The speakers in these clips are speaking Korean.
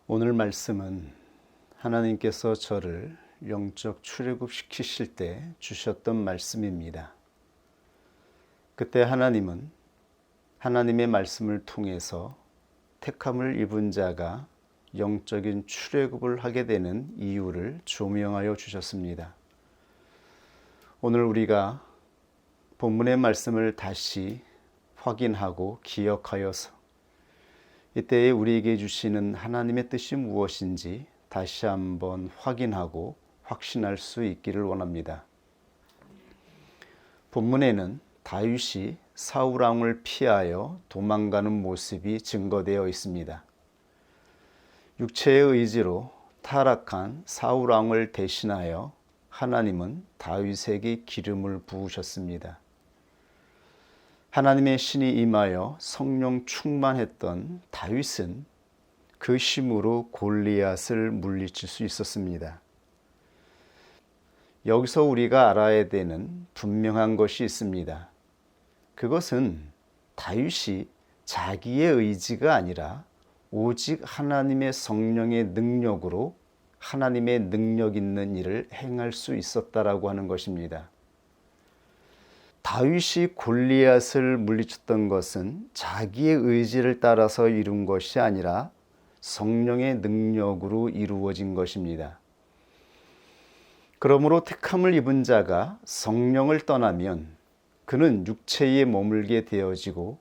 오늘 말씀은 하나님께서 저를 영적 출애굽시키실 때 주셨던 말씀입니다. 그때 하나님은 하나님의 말씀을 통해서 택함을 입은 자가 영적인 출애굽을 하게 되는 이유를 조명하여 주셨습니다. 오늘 우리가 본문의 말씀을 다시 확인하고 기억하여서 이때에 우리에게 주시는 하나님의 뜻이 무엇인지 다시 한번 확인하고 확신할 수 있기를 원합니다. 본문에는 다윗이 사울 왕을 피하여 도망가는 모습이 증거되어 있습니다. 육체의 의지로 타락한 사울 왕을 대신하여 하나님은 다윗에게 기름을 부으셨습니다. 하나님의 신이 임하여 성령 충만했던 다윗은 그 힘으로 골리앗을 물리칠 수 있었습니다. 여기서 우리가 알아야 되는 분명한 것이 있습니다. 그것은 다윗이 자기의 의지가 아니라 오직 하나님의 성령의 능력으로 하나님의 능력 있는 일을 행할 수 있었다라고 하는 것입니다. 다윗이 골리앗을 물리쳤던 것은 자기의 의지를 따라서 이룬 것이 아니라 성령의 능력으로 이루어진 것입니다. 그러므로 택함을 입은 자가 성령을 떠나면 그는 육체에 머물게 되어지고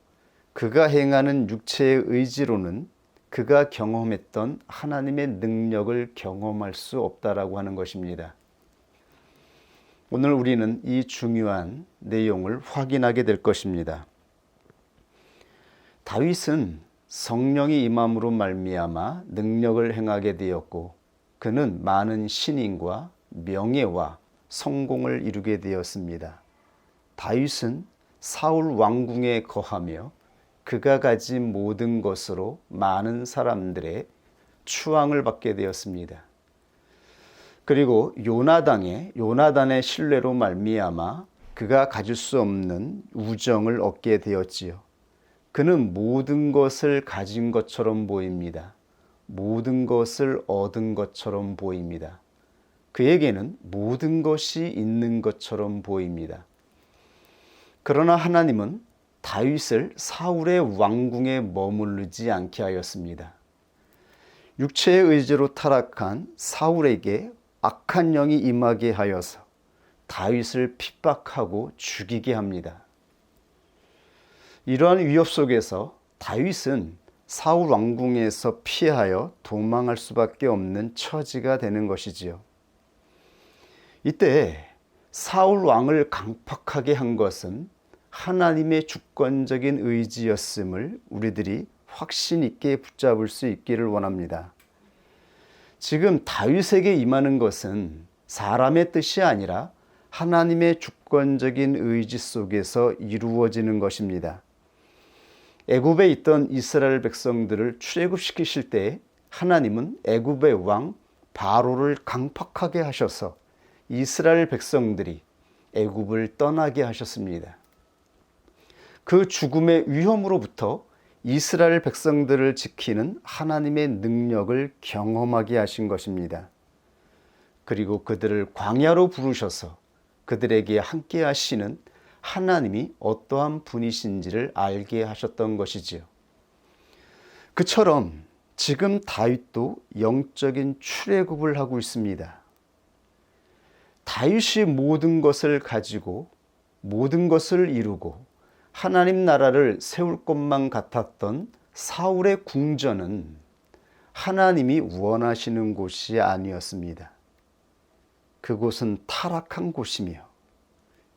그가 행하는 육체의 의지로는 그가 경험했던 하나님의 능력을 경험할 수 없다라고 하는 것입니다. 오늘 우리는 이 중요한 내용을 확인하게 될 것입니다. 다윗은 성령이 임함으로 말미암아 능력을 행하게 되었고 그는 많은 신인과 명예와 성공을 이루게 되었습니다. 다윗은 사울 왕궁에 거하며 그가 가진 모든 것으로 많은 사람들의 추앙을 받게 되었습니다. 그리고 요나단의 신뢰로 말미암아 그가 가질 수 없는 우정을 얻게 되었지요. 그는 모든 것을 가진 것처럼 보입니다. 모든 것을 얻은 것처럼 보입니다. 그에게는 모든 것이 있는 것처럼 보입니다. 그러나 하나님은 다윗을 사울의 왕궁에 머무르지 않게 하였습니다. 육체의 의지로 타락한 사울에게 악한 영이 임하게 하여서 다윗을 핍박하고 죽이게 합니다. 이러한 위협 속에서 다윗은 사울 왕궁에서 피하여 도망할 수밖에 없는 처지가 되는 것이지요. 이때 사울 왕을 강팍하게 한 것은 하나님의 주권적인 의지였음을 우리들이 확신 있게 붙잡을 수 있기를 원합니다. 지금 다윗에게 임하는 것은 사람의 뜻이 아니라 하나님의 주권적인 의지 속에서 이루어지는 것입니다. 애굽에 있던 이스라엘 백성들을 출애굽시키실 때 하나님은 애굽의 왕 바로를 강팍하게 하셔서 이스라엘 백성들이 애굽을 떠나게 하셨습니다. 그 죽음의 위험으로부터 이스라엘 백성들을 지키는 하나님의 능력을 경험하게 하신 것입니다. 그리고 그들을 광야로 부르셔서 그들에게 함께 하시는 하나님이 어떠한 분이신지를 알게 하셨던 것이지요. 그처럼 지금 다윗도 영적인 출애굽을 하고 있습니다. 다윗이 모든 것을 가지고 모든 것을 이루고 하나님 나라를 세울 것만 같았던 사울의 궁전은 하나님이 원하시는 곳이 아니었습니다. 그곳은 타락한 곳이며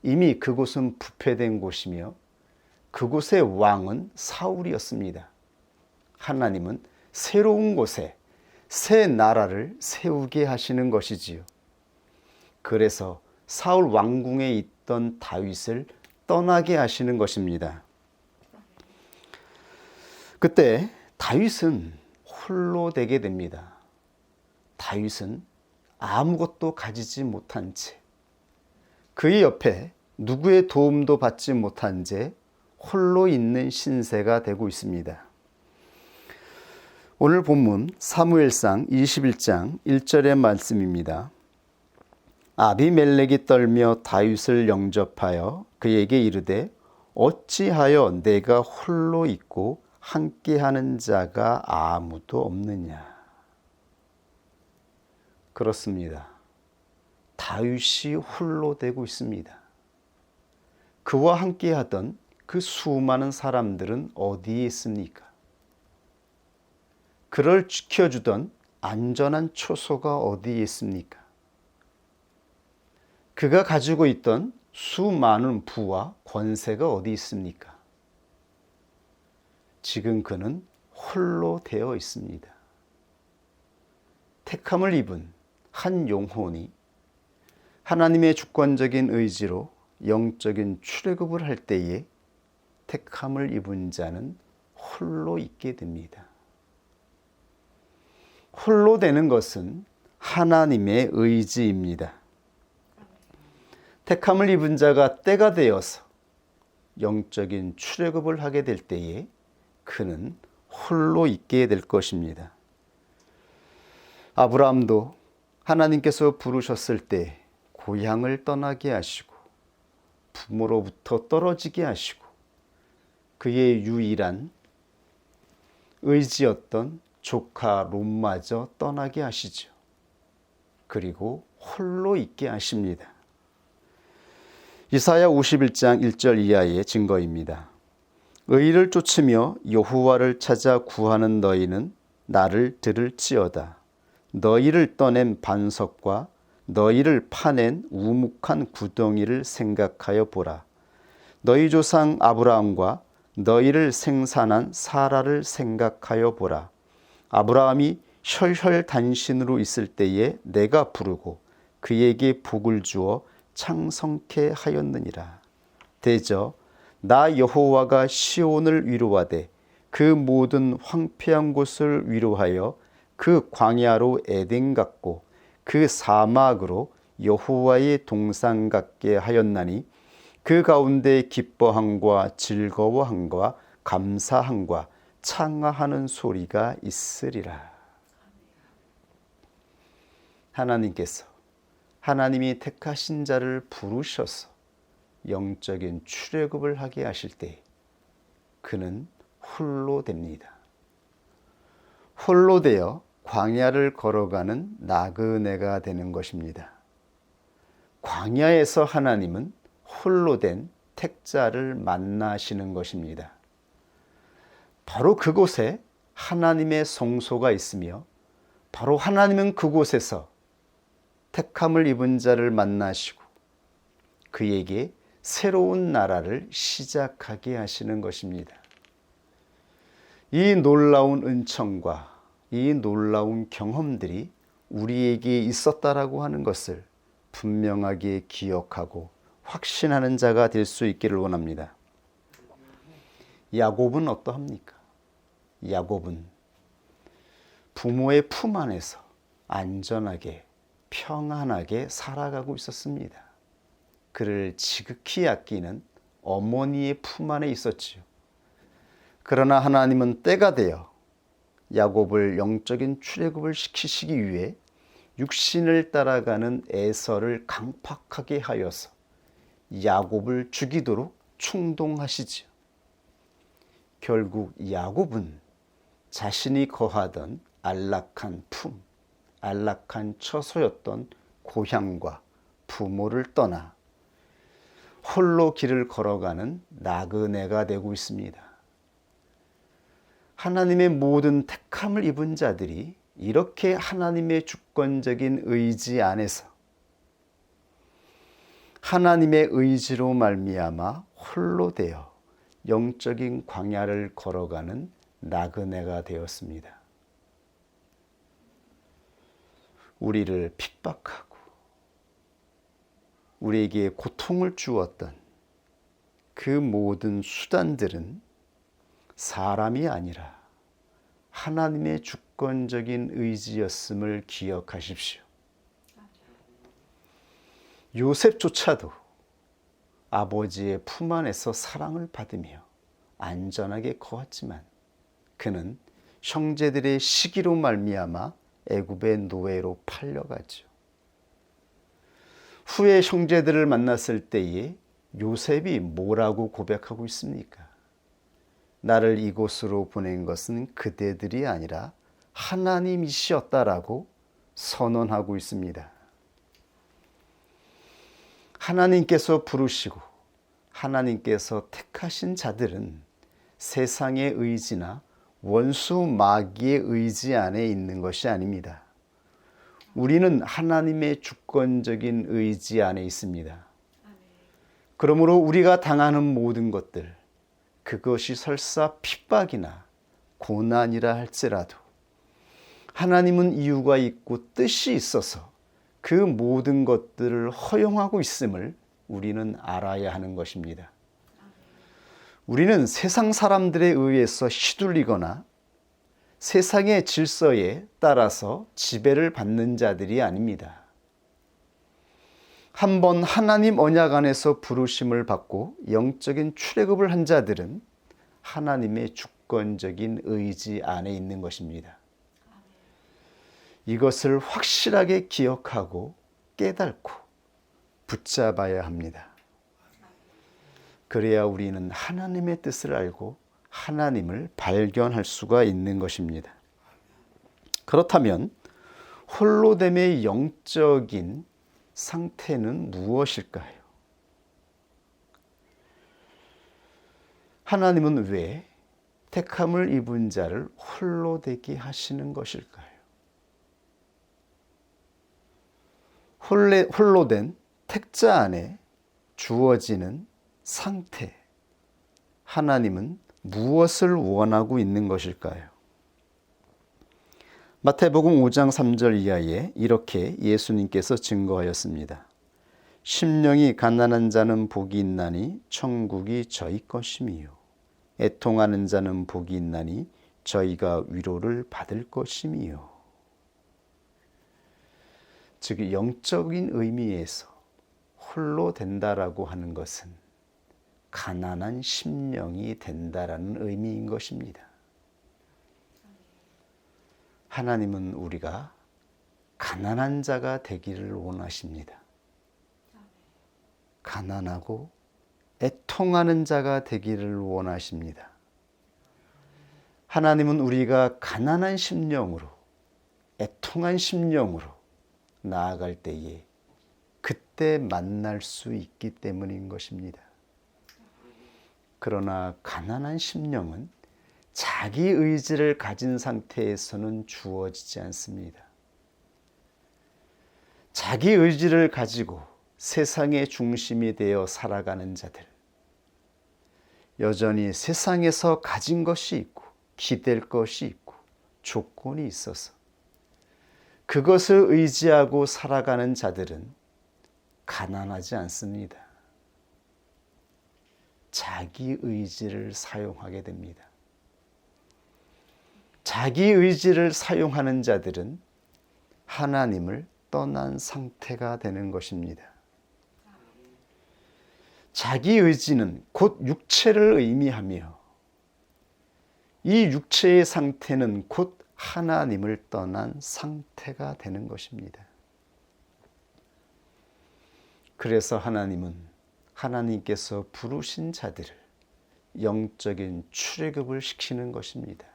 이미 그곳은 부패된 곳이며 그곳의 왕은 사울이었습니다. 하나님은 새로운 곳에 새 나라를 세우게 하시는 것이지요. 그래서 사울 왕궁에 있던 다윗을 떠나게 하시는 것입니다. 그때 다윗은 홀로 되게 됩니다. 다윗은 아무것도 가지지 못한 채 그의 옆에 누구의 도움도 받지 못한 채 홀로 있는 신세가 되고 있습니다. 오늘 본문 사무엘상 21장 1절의 말씀입니다. 아비멜렉이 떨며 다윗을 영접하여 그에게 이르되 어찌하여 내가 홀로 있고 함께하는 자가 아무도 없느냐. 그렇습니다. 다윗이 홀로 되고 있습니다. 그와 함께하던 그 수많은 사람들은 어디에 있습니까? 그를 지켜주던 안전한 초소가 어디에 있습니까? 그가 가지고 있던 수많은 부와 권세가 어디 있습니까? 지금 그는 홀로 되어 있습니다. 택함을 입은 한 영혼이 하나님의 주권적인 의지로 영적인 출애굽을 할 때에 택함을 입은 자는 홀로 있게 됩니다. 홀로 되는 것은 하나님의 의지입니다. 택함을 입은 자가 때가 되어서 영적인 출애굽을 하게 될 때에 그는 홀로 있게 될 것입니다. 아브라함도 하나님께서 부르셨을 때 고향을 떠나게 하시고 부모로부터 떨어지게 하시고 그의 유일한 의지였던 조카 롯마저 떠나게 하시죠. 그리고 홀로 있게 하십니다. 이사야 51장 1절 이하의 증거입니다. 의를 쫓으며 여호와를 찾아 구하는 너희는 나를 들을지어다. 너희를 떠낸 반석과 너희를 파낸 우묵한 구덩이를 생각하여 보라. 너희 조상 아브라함과 너희를 생산한 사라를 생각하여 보라. 아브라함이 혈혈단신으로 있을 때에 내가 부르고 그에게 복을 주어 창성케 하였느니라. 대저 나 여호와가 시온을 위로하되 그 모든 황폐한 곳을 위로하여 그 광야로 에덴 같고 그 사막으로 여호와의 동산 같게 하였나니 그 가운데 기뻐함과 즐거워함과 감사함과 창화하는 소리가 있으리라. 하나님께서 하나님이 택하신 자를 부르셔서 영적인 출애굽을 하게 하실 때 그는 홀로 됩니다. 홀로 되어 광야를 걸어가는 나그네가 되는 것입니다. 광야에서 하나님은 홀로 된 택자를 만나시는 것입니다. 바로 그곳에 하나님의 성소가 있으며 바로 하나님은 그곳에서 택함을 입은 자를 만나시고 그에게 새로운 나라를 시작하게 하시는 것입니다. 이 놀라운 은총과 이 놀라운 경험들이 우리에게 있었다라고 하는 것을 분명하게 기억하고 확신하는 자가 될 수 있기를 원합니다. 야곱은 어떠합니까? 야곱은 부모의 품 안에서 안전하게 평안하게 살아가고 있었습니다. 그를 지극히 아끼는 어머니의 품 안에 있었지요. 그러나 하나님은 때가 되어 야곱을 영적인 출애굽을 시키시기 위해 육신을 따라가는 에서를 강팍하게 하여서 야곱을 죽이도록 충동하시지요. 결국 야곱은 자신이 거하던 안락한 품, 안락한 처소였던 고향과 부모를 떠나 홀로 길을 걸어가는 나그네가 되고 있습니다. 하나님의 모든 택함을 입은 자들이 이렇게 하나님의 주권적인 의지 안에서 하나님의 의지로 말미암아 홀로 되어 영적인 광야를 걸어가는 나그네가 되었습니다. 우리를 핍박하고 우리에게 고통을 주었던 그 모든 수단들은 사람이 아니라 하나님의 주권적인 의지였음을 기억하십시오. 요셉조차도 아버지의 품 안에서 사랑을 받으며 안전하게 거했지만 그는 형제들의 시기로 말미암아 애굽의 노예로 팔려가죠. 후에 형제들을 만났을 때에 요셉이 뭐라고 고백하고 있습니까? 나를 이곳으로 보낸 것은 그대들이 아니라 하나님이시었다라고 선언하고 있습니다. 하나님께서 부르시고 하나님께서 택하신 자들은 세상의 의지나 원수 마귀의 의지 안에 있는 것이 아닙니다. 우리는 하나님의 주권적인 의지 안에 있습니다. 그러므로 우리가 당하는 모든 것들, 그것이 설사 핍박이나 고난이라 할지라도 하나님은 이유가 있고 뜻이 있어서 그 모든 것들을 허용하고 있음을 우리는 알아야 하는 것입니다. 우리는 세상 사람들에 의해서 휘둘리거나 세상의 질서에 따라서 지배를 받는 자들이 아닙니다. 한번 하나님 언약 안에서 부르심을 받고 영적인 출애굽을 한 자들은 하나님의 주권적인 의지 안에 있는 것입니다. 이것을 확실하게 기억하고 깨닫고 붙잡아야 합니다. 그래야 우리는 하나님의 뜻을 알고 하나님을 발견할 수가 있는 것입니다. 그렇다면 홀로됨의 영적인 상태는 무엇일까요? 하나님은 왜 택함을 입은 자를 홀로 되게 하시는 것일까요? 홀로 된 택자 안에 주어지는 상태, 하나님은 무엇을 원하고 있는 것일까요? 마태복음 5장 3절 이하에 이렇게 예수님께서 증거하였습니다. 심령이 가난한 자는 복이 있나니 천국이 저희 것임이요. 애통하는 자는 복이 있나니 저희가 위로를 받을 것임이요. 즉 영적인 의미에서 홀로 된다라고 하는 것은 가난한 심령이 된다라는 의미인 것입니다. 하나님은 우리가 가난한 자가 되기를 원하십니다. 가난하고 애통하는 자가 되기를 원하십니다. 하나님은 우리가 가난한 심령으로, 애통한 심령으로 나아갈 때에 그때 만날 수 있기 때문인 것입니다. 그러나 가난한 심령은 자기 의지를 가진 상태에서는 주어지지 않습니다. 자기 의지를 가지고 세상의 중심이 되어 살아가는 자들, 여전히 세상에서 가진 것이 있고 기댈 것이 있고 조건이 있어서 그것을 의지하고 살아가는 자들은 가난하지 않습니다. 자기 의지를 사용하게 됩니다. 자기 의지를 사용하는 자들은 하나님을 떠난 상태가 되는 것입니다. 자기 의지는 곧 육체를 의미하며 이 육체의 상태는 곧 하나님을 떠난 상태가 되는 것입니다. 그래서 하나님은 하나님께서 부르신 자들을 영적인 출애굽을 시키는 것입니다.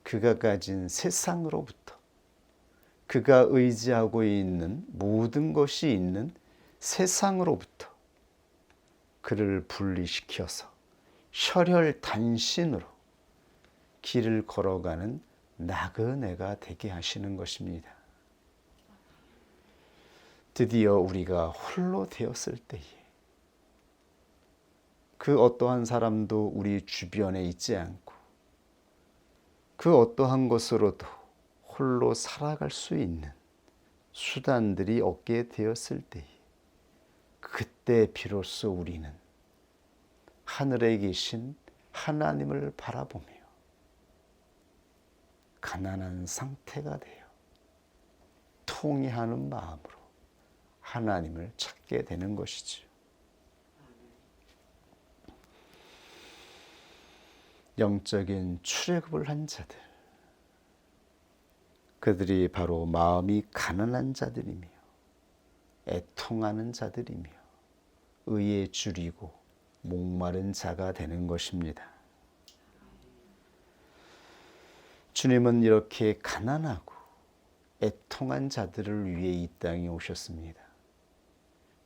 그가 가진 세상으로부터 그가 의지하고 있는 모든 것이 있는 세상으로부터 그를 분리시켜서 혈혈단신으로 길을 걸어가는 나그네가 되게 하시는 것입니다. 드디어 우리가 홀로 되었을 때에 그 어떠한 사람도 우리 주변에 있지 않고 그 어떠한 것으로도 홀로 살아갈 수 있는 수단들이 없게 되었을 때에 그때 비로소 우리는 하늘에 계신 하나님을 바라보며 가난한 상태가 되어 통회하는 마음으로 하나님을 찾게 되는 것이죠. 영적인 출애굽을 한 자들, 그들이 바로 마음이 가난한 자들이며 애통하는 자들이며 의에 줄이고 목마른 자가 되는 것입니다. 주님은 이렇게 가난하고 애통한 자들을 위해 이 땅에 오셨습니다.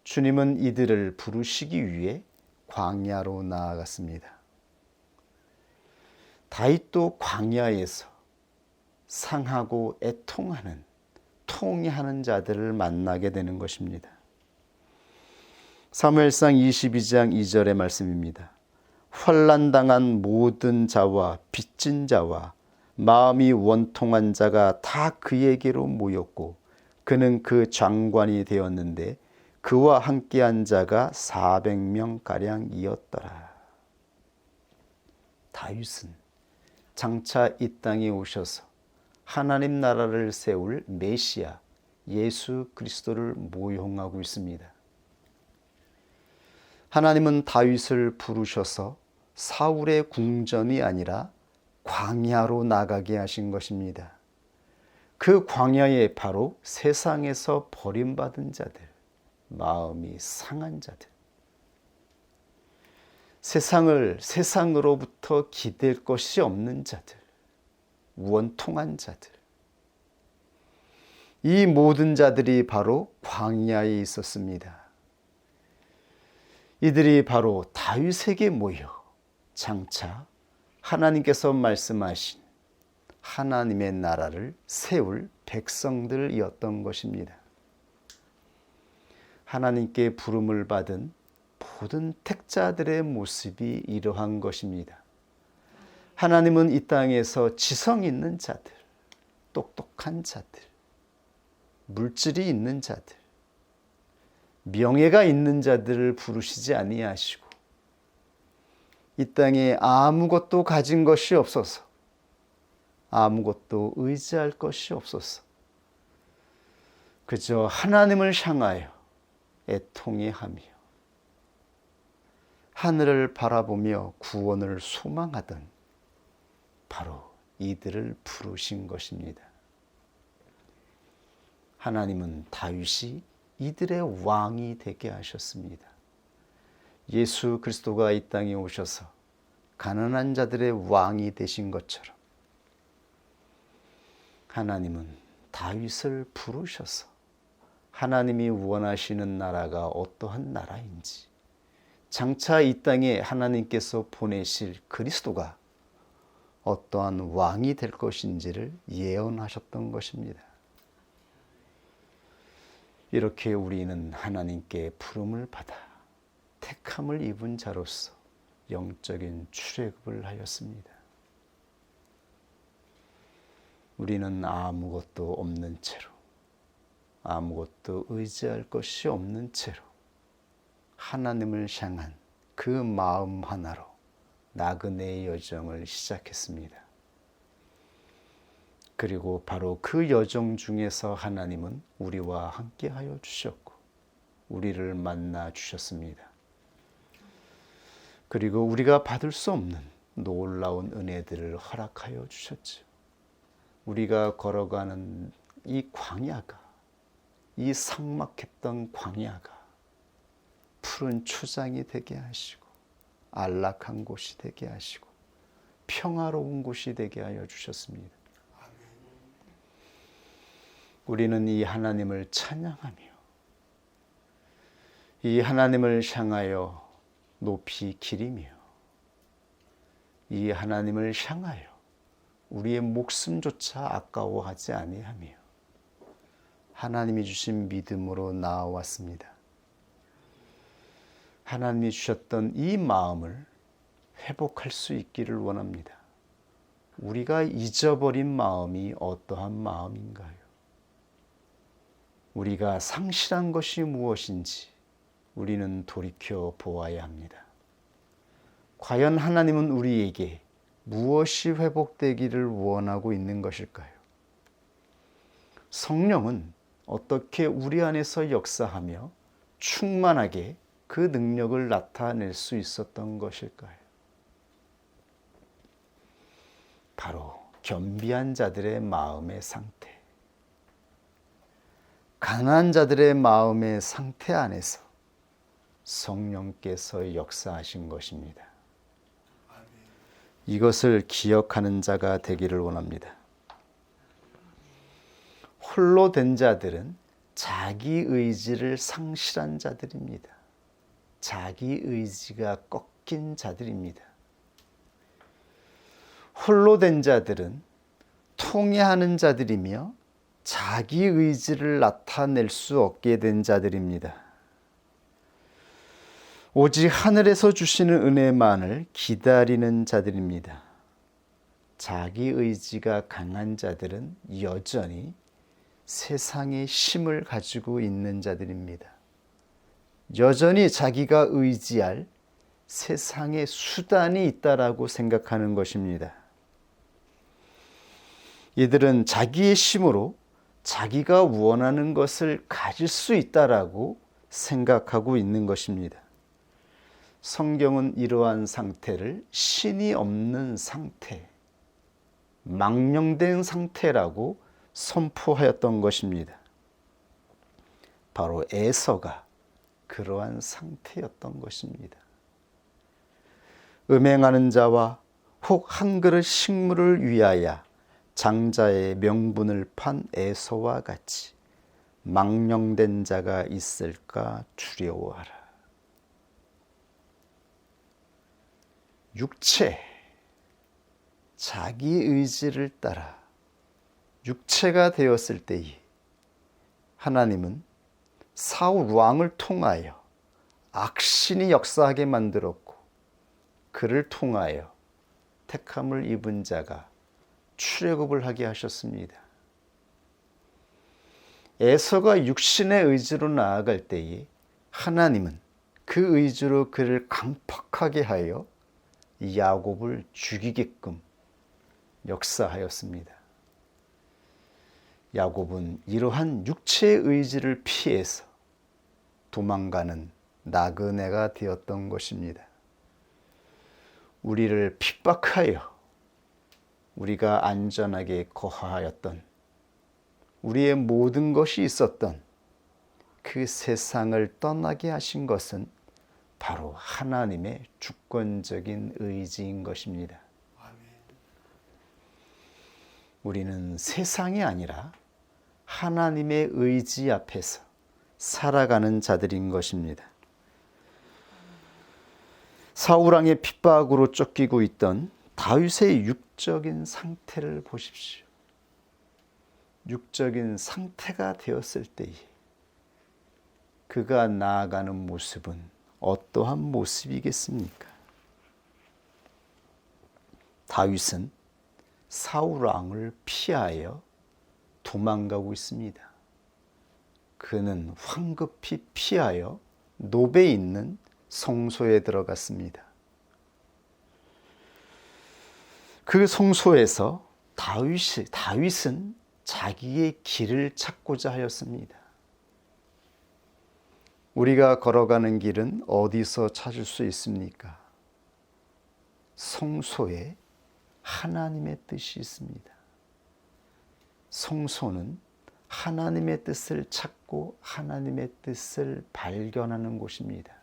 주님은 이들을 부르시기 위해 광야로 나아갔습니다. 다윗도 광야에서 상하고 애통하는, 통회하는 자들을 만나게 되는 것입니다. 사무엘상 22장 2절의 말씀입니다. 환난당한 모든 자와 빚진 자와 마음이 원통한 자가 다 그에게로 모였고 그는 그 장관이 되었는데 그와 함께한 자가 400명가량이었더라. 다윗은 장차 이 땅에 오셔서 하나님 나라를 세울 메시아 예수 그리스도를 모형하고 있습니다. 하나님은 다윗을 부르셔서 사울의 궁전이 아니라 광야로 나가게 하신 것입니다. 그 광야에 바로 세상에서 버림받은 자들, 마음이 상한 자들, 세상으로부터 기댈 것이 없는 자들, 원통한 자들, 이 모든 자들이 바로 광야에 있었습니다. 이들이 바로 다윗에게 모여 장차 하나님께서 말씀하신 하나님의 나라를 세울 백성들이었던 것입니다. 하나님께 부름을 받은 모든 택자들의 모습이 이러한 것입니다. 하나님은 이 땅에서 지성 있는 자들, 똑똑한 자들, 물질이 있는 자들, 명예가 있는 자들을 부르시지 아니하시고 이 땅에 아무것도 가진 것이 없어서 아무것도 의지할 것이 없어서 그저 하나님을 향하여 애통해하며 하늘을 바라보며 구원을 소망하던 바로 이들을 부르신 것입니다. 하나님은 다윗이 이들의 왕이 되게 하셨습니다. 예수 그리스도가 이 땅에 오셔서 가난한 자들의 왕이 되신 것처럼 하나님은 다윗을 부르셔서 하나님이 원하시는 나라가 어떠한 나라인지, 장차 이 땅에 하나님께서 보내실 그리스도가 어떠한 왕이 될 것인지를 예언하셨던 것입니다. 이렇게 우리는 하나님께 부름을 받아 택함을 입은 자로서 영적인 출애굽을 하였습니다. 우리는 아무것도 없는 채로, 아무것도 의지할 것이 없는 채로 하나님을 향한 그 마음 하나로 나그네의 여정을 시작했습니다. 그리고 바로 그 여정 중에서 하나님은 우리와 함께하여 주셨고 우리를 만나 주셨습니다. 그리고 우리가 받을 수 없는 놀라운 은혜들을 허락하여 주셨죠. 우리가 걸어가는 이 광야가, 이 삭막했던 광야가 푸른 초장이 되게 하시고 안락한 곳이 되게 하시고 평화로운 곳이 되게 하여 주셨습니다. 우리는 이 하나님을 찬양하며 이 하나님을 향하여 높이 기리며 이 하나님을 향하여 우리의 목숨조차 아까워하지 아니하며 하나님이 주신 믿음으로 나아왔습니다. 하나님이 주셨던 이 마음을 회복할 수 있기를 원합니다. 우리가 잊어버린 마음이 어떠한 마음인가요? 우리가 상실한 것이 무엇인지 우리는 돌이켜 보아야 합니다. 과연 하나님은 우리에게 무엇이 회복되기를 원하고 있는 것일까요? 성령은 어떻게 우리 안에서 역사하며 충만하게 그 능력을 나타낼 수 있었던 것일까요? 바로 겸비한 자들의 마음의 상태, 가난한 자들의 마음의 상태 안에서 성령께서 역사하신 것입니다. 이것을 기억하는 자가 되기를 원합니다. 홀로 된 자들은 자기 의지를 상실한 자들입니다. 자기 의지가 꺾인 자들입니다. 홀로 된 자들은 통회하는 자들이며 자기 의지를 나타낼 수 없게 된 자들입니다. 오직 하늘에서 주시는 은혜만을 기다리는 자들입니다. 자기 의지가 강한 자들은 여전히 세상의 힘을 가지고 있는 자들입니다. 여전히 자기가 의지할 세상의 수단이 있다라고 생각하는 것입니다. 이들은 자기의 힘으로 자기가 원하는 것을 가질 수 있다라고 생각하고 있는 것입니다. 성경은 이러한 상태를 신이 없는 상태, 망령된 상태라고 선포하였던 것입니다. 바로 에서가 그러한 상태였던 것입니다. 음행하는 자와 혹 한 그릇 식물을 위하여 장자의 명분을 판 에서와 같이 망령된 자가 있을까 두려워하라. 육체, 자기 의지를 따라 육체가 되었을 때에 하나님은 사울 왕을 통하여 악신이 역사하게 만들었고, 그를 통하여 택함을 입은 자가 출애굽을 하게 하셨습니다. 에서가 육신의 의지로 나아갈 때에 하나님은 그 의지로 그를 강팍하게 하여 야곱을 죽이게끔 역사하였습니다. 야곱은 이러한 육체의 의지를 피해서 도망가는 나그네가 되었던 것입니다. 우리를 핍박하여 우리가 안전하게 거하였던, 우리의 모든 것이 있었던 그 세상을 떠나게 하신 것은 바로 하나님의 주권적인 의지인 것입니다. 우리는 세상이 아니라 하나님의 의지 앞에서 살아가는 자들인 것입니다. 사울왕의 핍박으로 쫓기고 있던 다윗의 육적인 상태를 보십시오. 육적인 상태가 되었을 때에 그가 나아가는 모습은 어떠한 모습이겠습니까? 다윗은 사울 왕을 피하여 도망가고 있습니다. 그는 황급히 피하여 노베에 있는 성소에 들어갔습니다. 그 성소에서 다윗은 자기의 길을 찾고자 하였습니다. 우리가 걸어가는 길은 어디서 찾을 수 있습니까? 성소에 하나님의 뜻이 있습니다. 성소는 하나님의 뜻을 찾고 하나님의 뜻을 발견하는 곳입니다.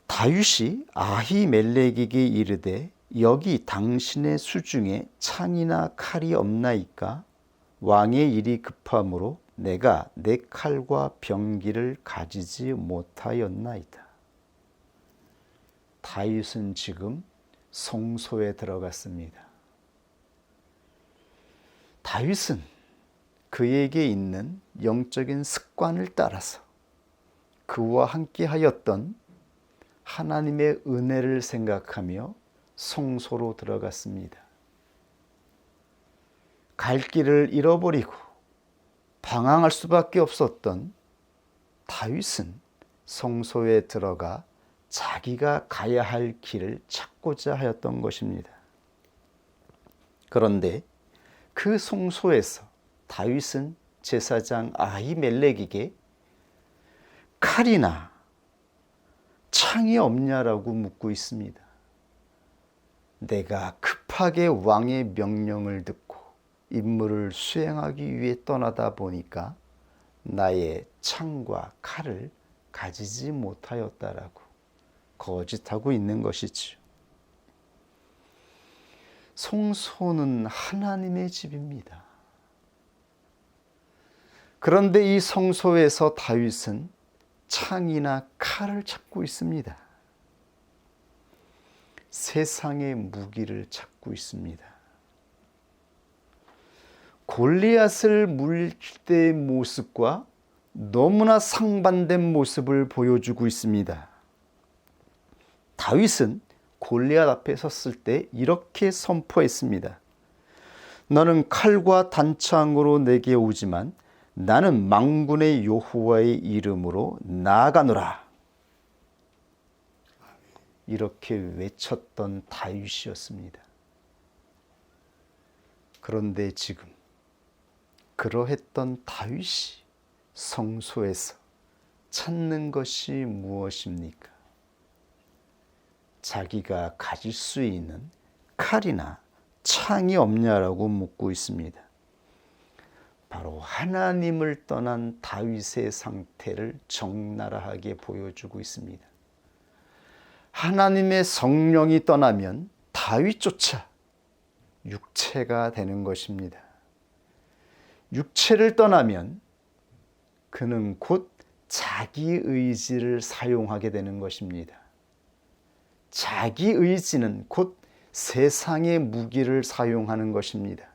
다윗이 아히멜렉에게 이르되 여기 당신의 수중에 창이나 칼이 없나이까? 왕의 일이 급함으로 내가 내 칼과 병기를 가지지 못하였나이다. 다윗은 지금 성소에 들어갔습니다. 다윗은 그에게 있는 영적인 습관을 따라서 그와 함께 하였던 하나님의 은혜를 생각하며 성소로 들어갔습니다. 갈 길을 잃어버리고 방황할 수밖에 없었던 다윗은 성소에 들어가 자기가 가야 할 길을 찾고자 하였던 것입니다. 그런데 그 성소에서 다윗은 제사장 아히멜렉에게 칼이나 창이 없냐라고 묻고 있습니다. 내가 급하게 왕의 명령을 듣고 임무를 수행하기 위해 떠나다 보니까 나의 창과 칼을 가지지 못하였다라고 거짓하고 있는 것이지요. 성소는 하나님의 집입니다. 그런데 이 성소에서 다윗은 창이나 칼을 찾고 있습니다. 세상의 무기를 찾고 있습니다. 골리앗을 물릴 때의 모습과 너무나 상반된 모습을 보여주고 있습니다. 다윗은 골리앗 앞에 섰을 때 이렇게 선포했습니다. 너는 칼과 단창으로 내게 오지만 나는 만군의 여호와의 이름으로 나아가노라. 이렇게 외쳤던 다윗이었습니다. 그런데 지금 그러했던 다윗이 성소에서 찾는 것이 무엇입니까? 자기가 가질 수 있는 칼이나 창이 없냐라고 묻고 있습니다. 바로 하나님을 떠난 다윗의 상태를 적나라하게 보여주고 있습니다. 하나님의 성령이 떠나면 다윗조차 육체가 되는 것입니다. 육체를 떠나면 그는 곧 자기 의지를 사용하게 되는 것입니다. 자기 의지는 곧 세상의 무기를 사용하는 것입니다.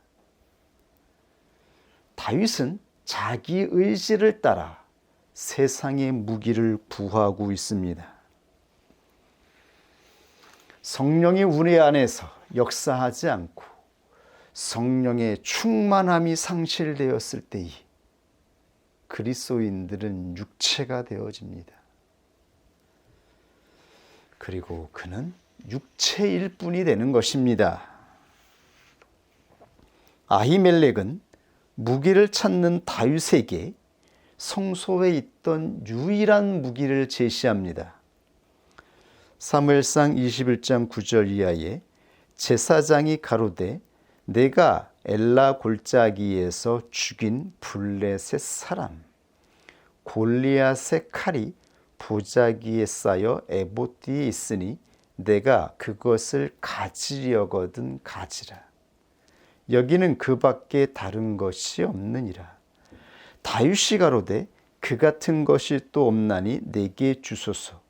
다윗은 자기 의지를 따라 세상의 무기를 구하고 있습니다. 성령이 우리 안에서 역사하지 않고 성령의 충만함이 상실되었을 때에 그리스도인들은 육체가 되어집니다. 그리고 그는 육체일 뿐이 되는 것입니다. 아히멜렉은 무기를 찾는 다윗에게 성소에 있던 유일한 무기를 제시합니다. 사무엘상 21장 9절 이하에 제사장이 가로되 내가 엘라 골짜기에서 죽인 블레셋 사람 골리앗의 칼이 보자기에 쌓여 에봇 뒤에 있으니 내가 그것을 가지려거든 가지라. 여기는 그 밖에 다른 것이 없느니라. 다윗이 가로되 그 같은 것이 또 없나니 내게 주소서.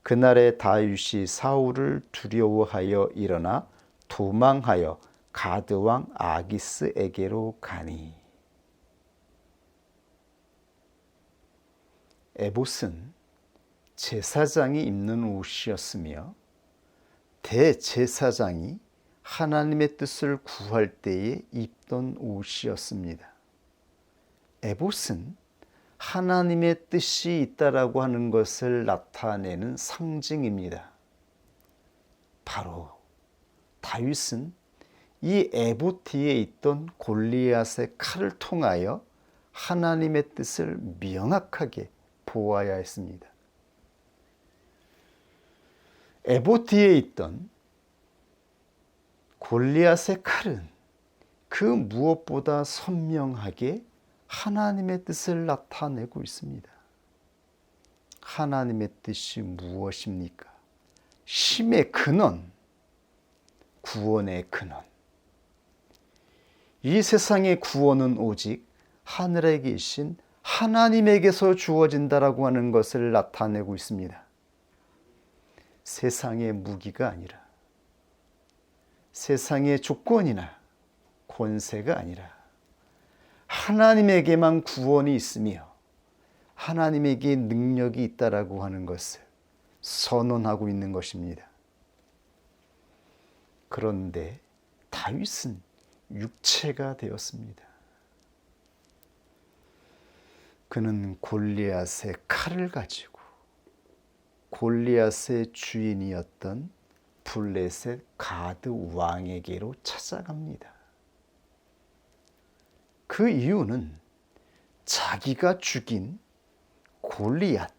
그날에 다윗이 사울을 두려워하여 일어나 도망하여 가드 왕 아기스에게로 가니. 에봇은 제사장이 입는 옷이었으며 대제사장이 하나님의 뜻을 구할 때에 입던 옷이었습니다. 에봇은 하나님의 뜻이 있다라고 하는 것을 나타내는 상징입니다. 바로 다윗은 이 에봇 뒤에 있던 골리앗의 칼을 통하여 하나님의 뜻을 명확하게 보아야 했습니다. 에봇 뒤에 있던 골리앗의 칼은 그 무엇보다 선명하게 하나님의 뜻을 나타내고 있습니다. 하나님의 뜻이 무엇입니까? 힘의 근원, 구원의 근원. 이 세상의 구원은 오직 하늘에 계신 하나님에게서 주어진다라고 하는 것을 나타내고 있습니다. 세상의 무기가 아니라, 세상의 조건이나 권세가 아니라 하나님에게만 구원이 있으며 하나님에게 능력이 있다라고 하는 것을 선언하고 있는 것입니다. 그런데 다윗은 육체가 되었습니다. 그는 골리앗의 칼을 가지고 골리앗의 주인이었던 블레셋 가드 왕에게로 찾아갑니다. 그 이유는 자기가 죽인 골리앗,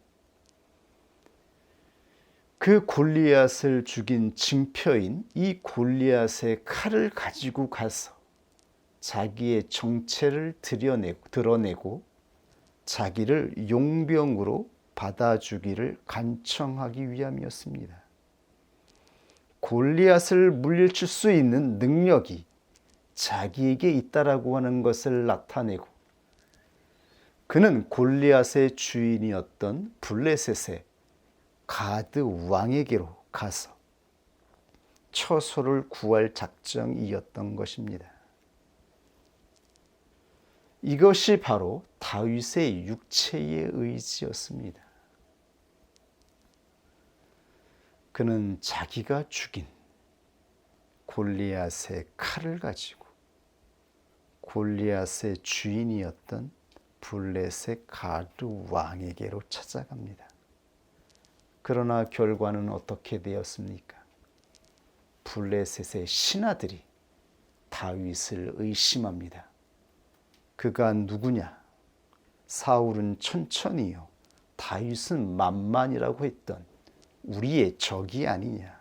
그 골리앗을 죽인 징표인 이 골리앗의 칼을 가지고 가서 자기의 정체를 드러내고 자기를 용병으로 받아주기를 간청하기 위함이었습니다. 골리앗을 물리칠 수 있는 능력이 자기에게 있다라고 하는 것을 나타내고, 그는 골리앗의 주인이었던 블레셋의 가드 왕에게로 가서 처소를 구할 작정이었던 것입니다. 이것이 바로 다윗의 육체의 의지였습니다. 그는 자기가 죽인 골리앗의 칼을 가지고 골리앗의 주인이었던 블레셋 가드 왕에게로 찾아갑니다. 그러나 결과는 어떻게 되었습니까? 블레셋의 신하들이 다윗을 의심합니다. 그가 누구냐? 사울은 천천히요, 다윗은 만만이라고 했던 우리의 적이 아니냐?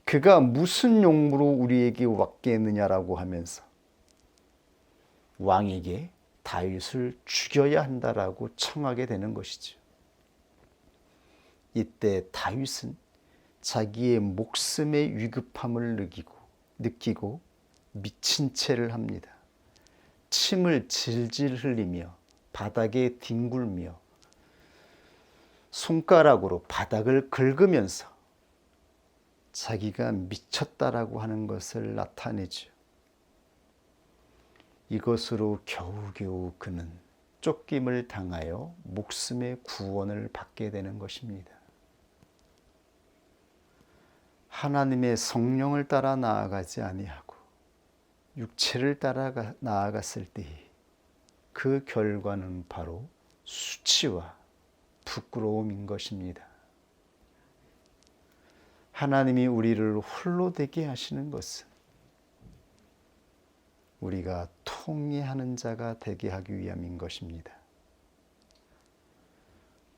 그가 무슨 용무로 우리에게 왔겠느냐라고 하면서 왕에게 다윗을 죽여야 한다라고 청하게 되는 것이죠. 이때 다윗은 자기의 목숨의 위급함을 느끼고 미친 채를 합니다. 침을 질질 흘리며 바닥에 뒹굴며 손가락으로 바닥을 긁으면서 자기가 미쳤다라고 하는 것을 나타내죠. 이것으로 겨우겨우 그는 쫓김을 당하여 목숨의 구원을 받게 되는 것입니다. 하나님의 성령을 따라 나아가지 아니하고 육체를 따라 나아갔을 때 그 결과는 바로 수치와 부끄러움인 것입니다. 하나님이 우리를 홀로 되게 하시는 것은 우리가 통회하는 자가 되게 하기 위함인 것입니다.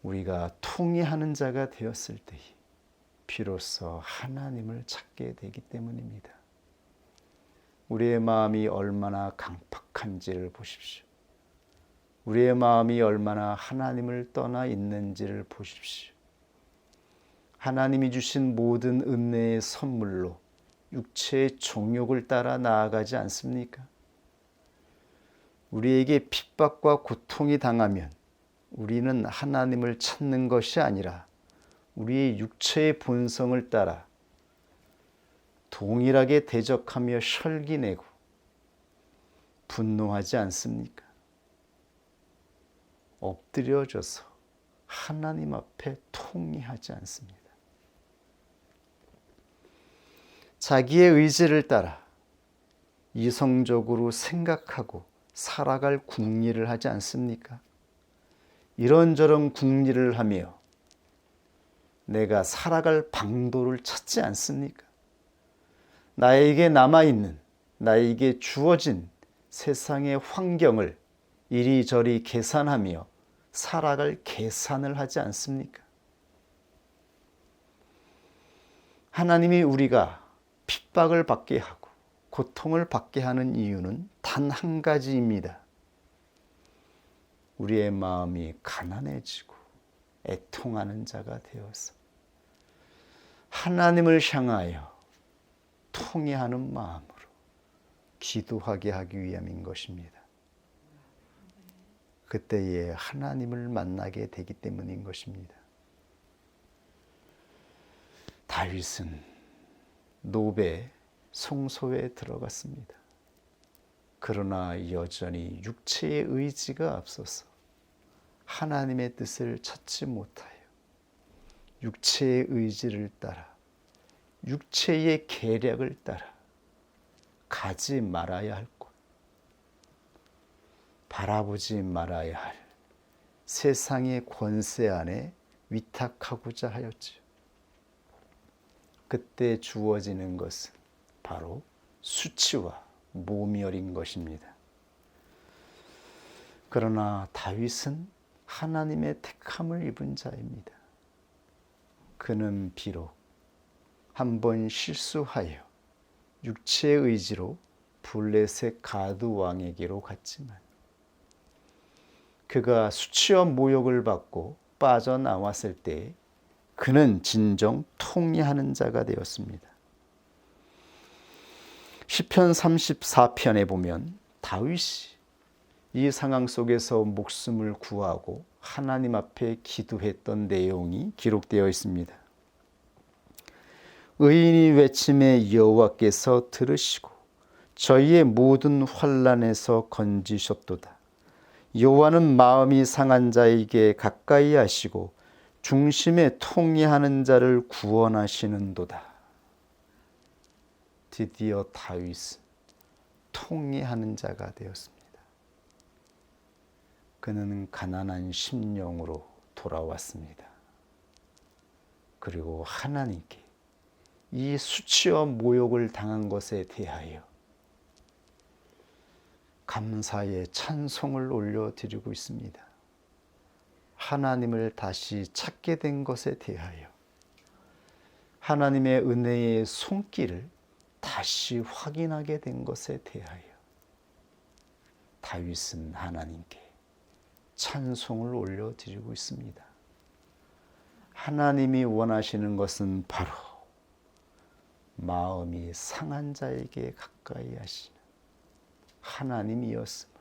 우리가 통회하는 자가 되었을 때 비로소 하나님을 찾게 되기 때문입니다. 우리의 마음이 얼마나 강팍한지를 보십시오. 우리의 마음이 얼마나 하나님을 떠나 있는지를 보십시오. 하나님이 주신 모든 은혜의 선물로 육체의 정욕을 따라 나아가지 않습니까? 우리에게 핍박과 고통이 당하면 우리는 하나님을 찾는 것이 아니라 우리의 육체의 본성을 따라 동일하게 대적하며 혈기내고 분노하지 않습니까? 엎드려져서 하나님 앞에 통회하지 않습니다. 자기의 의지를 따라 이성적으로 생각하고 살아갈 궁리를 하지 않습니까? 이런저런 궁리를 하며 내가 살아갈 방도를 찾지 않습니까? 나에게 남아있는, 나에게 주어진 세상의 환경을 이리저리 계산하며 살아갈 계산을 하지 않습니까? 하나님이 우리가 핍박을 받게 하고 고통을 받게 하는 이유는 단 한 가지입니다. 우리의 마음이 가난해지고 애통하는 자가 되어서 하나님을 향하여 통회하는 마음으로 기도하게 하기 위함인 것입니다. 그때에 하나님을 만나게 되기 때문인 것입니다. 다윗은 노베 성소에 들어갔습니다. 그러나 여전히 육체의 의지가 앞서서 하나님의 뜻을 찾지 못하여 육체의 의지를 따라 육체의 계략을 따라 가지 말아야 할 곳, 바라보지 말아야 할 세상의 권세 안에 위탁하고자 하였지요. 그때 주어지는 것은 바로 수치와 모멸인 것입니다. 그러나 다윗은 하나님의 택함을 입은 자입니다. 그는 비록 한번 실수하여 육체의 의지로 블레셋 가드 왕에게로 갔지만 그가 수치와 모욕을 받고 빠져나왔을 때 그는 진정 통회하는 자가 되었습니다. 시편 34편에 보면 다윗이 이 상황 속에서 목숨을 구하고 하나님 앞에 기도했던 내용이 기록되어 있습니다. 의인이 외침에 여호와께서 들으시고 저희의 모든 환난에서 건지셨도다. 여호와는 마음이 상한 자에게 가까이 하시고 중심에 통회하는 자를 구원하시는도다. 드디어 다윗은 통회하는 자가 되었습니다. 그는 가난한 심령으로 돌아왔습니다. 그리고 하나님께 이 수치와 모욕을 당한 것에 대하여 감사의 찬송을 올려드리고 있습니다. 하나님을 다시 찾게 된 것에 대하여 하나님의 은혜의 손길을 다시 확인하게 된 것에 대하여 다윗은 하나님께 찬송을 올려드리고 있습니다. 하나님이 원하시는 것은 바로 마음이 상한 자에게 가까이 하시는 하나님이었음을,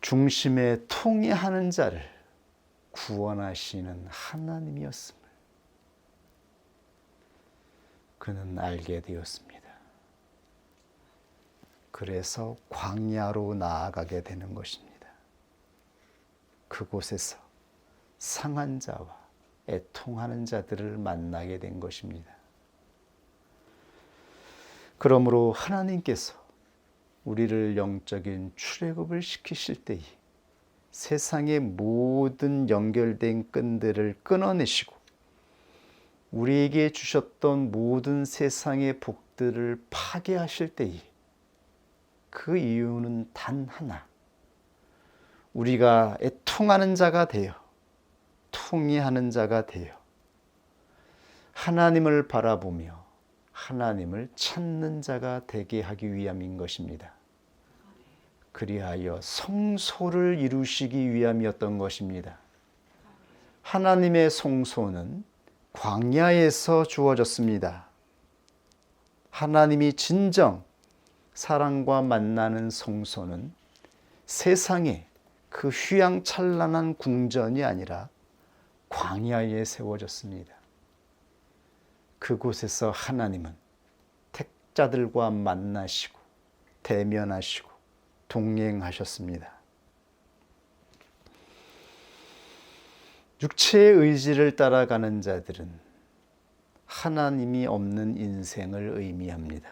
중심에 통회하는 자를 구원하시는 하나님이었음을 그는 알게 되었습니다. 그래서 광야로 나아가게 되는 것입니다. 그곳에서 상한 자와 애통하는 자들을 만나게 된 것입니다. 그러므로 하나님께서 우리를 영적인 출애굽을 시키실 때에 세상의 모든 연결된 끈들을 끊어내시고 우리에게 주셨던 모든 세상의 복들을 파괴하실 때에 그 이유는 단 하나, 우리가 애통하는 자가 되어 통회하는 자가 되어 하나님을 바라보며 하나님을 찾는 자가 되게 하기 위함인 것입니다. 그리하여 성소를 이루시기 위함이었던 것입니다. 하나님의 성소는 광야에서 주어졌습니다. 하나님이 진정 사랑과 만나는 성소는 세상에 그 휘황찬란한 궁전이 아니라 광야에 세워졌습니다. 그곳에서 하나님은 택자들과 만나시고 대면하시고 동행하셨습니다. 육체의 의지를 따라가는 자들은 하나님이 없는 인생을 의미합니다.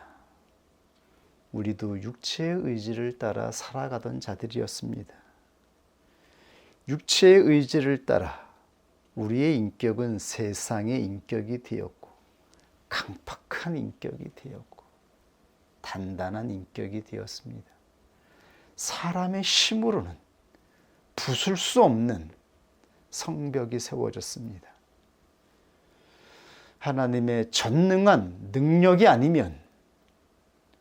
우리도 육체의 의지를 따라 살아가던 자들이었습니다. 육체의 의지를 따라 우리의 인격은 세상의 인격이 되었고 강팍한 인격이 되었고 단단한 인격이 되었습니다. 사람의 힘으로는 부술 수 없는 성벽이 세워졌습니다. 하나님의 전능한 능력이 아니면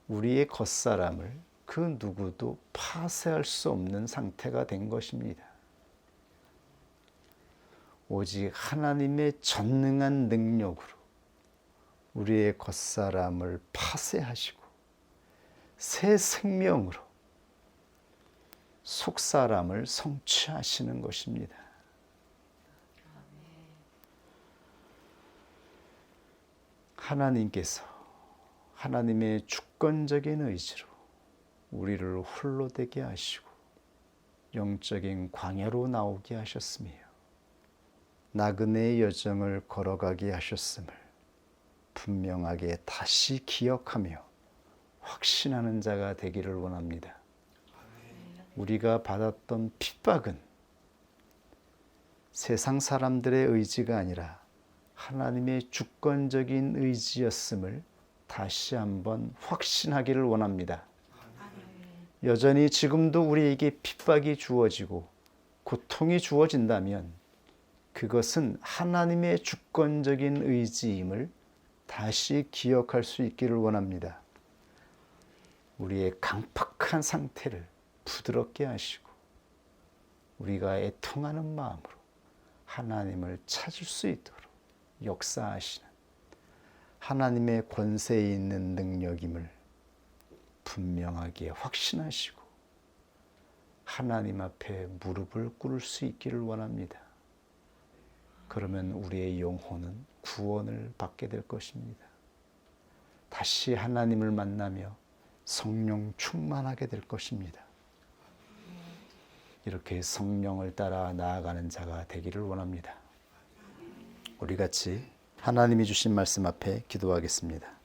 우리의 겉사람을 그 누구도 파쇄할 수 없는 상태가 된 것입니다. 오직 하나님의 전능한 능력으로 우리의 겉사람을 파쇄하시고 새 생명으로 속사람을 성취하시는 것입니다. 하나님께서 하나님의 주권적인 의지로 우리를 홀로 되게 하시고 영적인 광야로 나오게 하셨으며 나그네의 여정을 걸어가게 하셨음을 분명하게 다시 기억하며 확신하는 자가 되기를 원합니다. 우리가 받았던 핍박은 세상 사람들의 의지가 아니라 하나님의 주권적인 의지였음을 다시 한번 확신하기를 원합니다. 여전히 지금도 우리에게 핍박이 주어지고 고통이 주어진다면 그것은 하나님의 주권적인 의지임을 다시 기억할 수 있기를 원합니다. 우리의 강팍한 상태를 부드럽게 하시고 우리가 애통하는 마음으로 하나님을 찾을 수 있도록 역사하시는 하나님의 권세에 있는 능력임을 분명하게 확신하시고 하나님 앞에 무릎을 꿇을 수 있기를 원합니다. 그러면 우리의 영혼은 구원을 받게 될 것입니다. 다시 하나님을 만나며 성령 충만하게 될 것입니다. 이렇게 성령을 따라 나아가는 자가 되기를 원합니다. 우리 같이 하나님이 주신 말씀 앞에 기도하겠습니다.